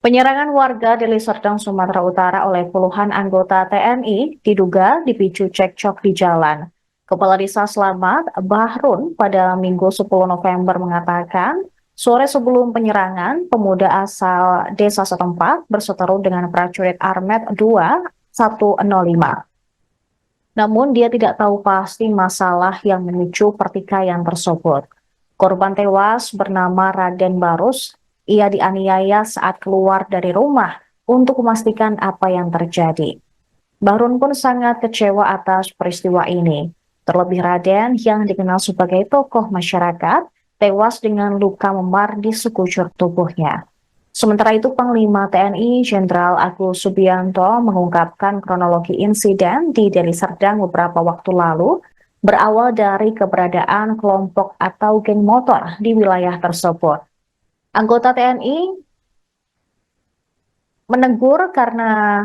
Penyerangan warga di Deli Serdang, Sumatera Utara oleh puluhan anggota TNI diduga dipicu cekcok di jalan. Kepala Desa Slamet, Bahrun, pada Minggu 10 November mengatakan, sore sebelum penyerangan, pemuda asal desa setempat berseteru dengan prajurit Armet 2105. Namun dia tidak tahu pasti masalah yang memicu pertikaian tersebut. Korban tewas bernama Raden Barus. Ia dianiaya saat keluar dari rumah untuk memastikan apa yang terjadi. Bahrun pun sangat kecewa atas peristiwa ini. Terlebih Raden yang dikenal sebagai tokoh masyarakat tewas dengan luka memar di sekujur tubuhnya. Sementara itu, Panglima TNI Jenderal Agus Subianto mengungkapkan kronologi insiden di Deli Serdang beberapa waktu lalu berawal dari keberadaan kelompok atau geng motor di wilayah tersebut. Anggota TNI menegur karena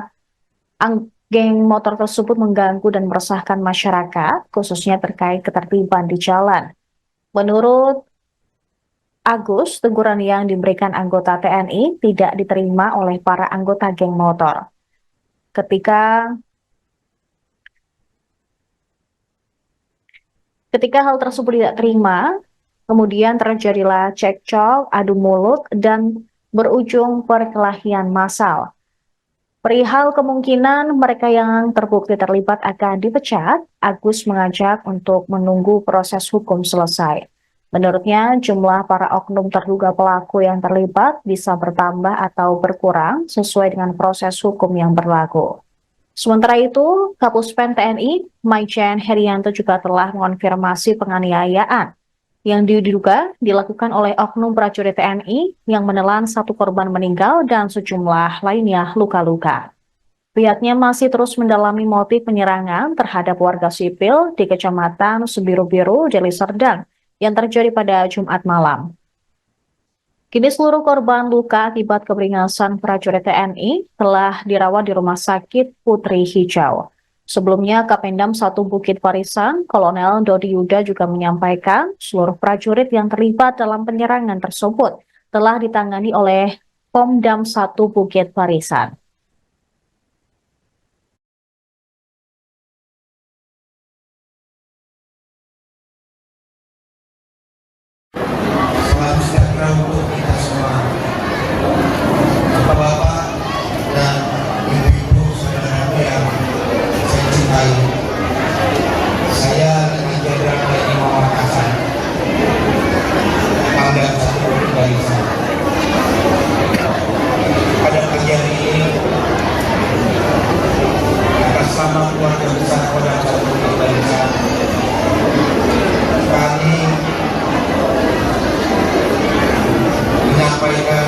geng motor tersebut mengganggu dan meresahkan masyarakat, khususnya terkait ketertiban di jalan. Menurut Agus, teguran yang diberikan anggota TNI tidak diterima oleh para anggota geng motor. Ketika hal tersebut tidak terima, kemudian terjadilah cekcok, adu mulut, dan berujung perkelahian massal. Perihal kemungkinan mereka yang terbukti terlibat akan dipecat, Agus mengajak untuk menunggu proses hukum selesai. Menurutnya, jumlah para oknum terduga pelaku yang terlibat bisa bertambah atau berkurang sesuai dengan proses hukum yang berlaku. Sementara itu, Kapuspen TNI, Maijen Herianto juga telah mengonfirmasi penganiayaan yang diduga dilakukan oleh oknum prajurit TNI yang menelan satu korban meninggal dan sejumlah lainnya luka-luka. Pihaknya masih terus mendalami motif penyerangan terhadap warga sipil di Kecamatan Sebiru-Biru, Deli Serdang yang terjadi pada Jumat malam. Kini seluruh korban luka akibat keberingasan prajurit TNI telah dirawat di Rumah Sakit Putri Hijau. Sebelumnya, Kapendam 1 Bukit Barisan, Kolonel Dodi Yuda juga menyampaikan seluruh prajurit yang terlibat dalam penyerangan tersebut telah ditangani oleh Pomdam 1 Bukit Barisan. Salam sejahtera untuk kita semua, Bapak-bapak dan ibu-ibu saudaraku yang saya cintai. Saya Leni Jenderal TNI Muhammad Hasan, Pangdam 1 Bukit Barisan. Pada pagi hari ini, atas nama keluarga besar Pangdam 1 Bukit Barisan, kami menyampaikan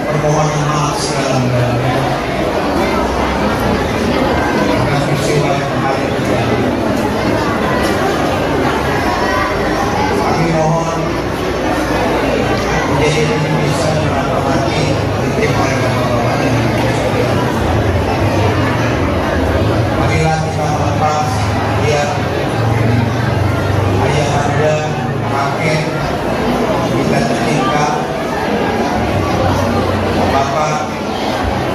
permohonan maaf sedalam-dalamnya atas peristiwa yang kemarin terjadi. Kami mohon menjadi lebih bisa menghormati kritik oleh bapak-bapak dan ibu sekalian. Marilah kita melepas dia ayah anda, kakek, kita tertinggal Bapak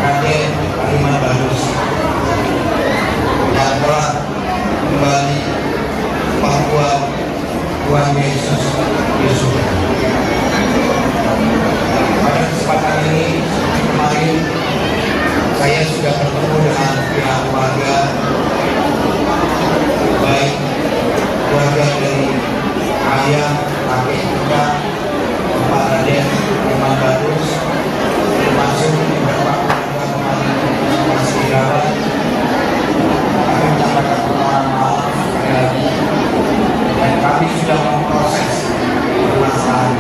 Raden Aliman Barus yang telah kembali Papua Tuhan Yesus Yesus. Pada kesempatan ini, kemarin saya sudah bertemu dengan pihak keluarga, baik keluarga dari ayah, kakek kita, Bapak Raden Aliman Barus, termasuk beberapa keluarga kemarin masih dirawat. Kami menyampaikan permohonan maaf sekali lagi, dan kami sudah memproses permasalahan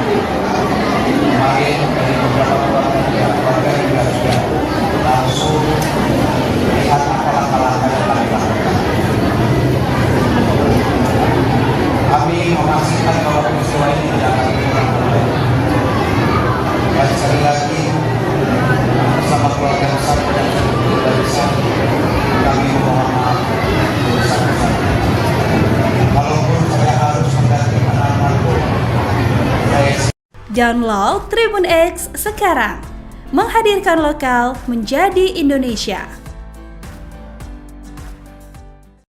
kemarin dari beberapa keluarga juga sudah langsung melihat apa langkah-langkah yang kami lakukan. Kami memastikan bahwa peristiwa ini tidak akan berulang kembali. Dan sekali lagi, bersama keluarga besar dan Bukit Barisan, kami mohon maaf besar-besarnya. Walaupun saya harus mengganti nama saya. Download Tribun X sekarang, menghadirkan lokal menjadi Indonesia.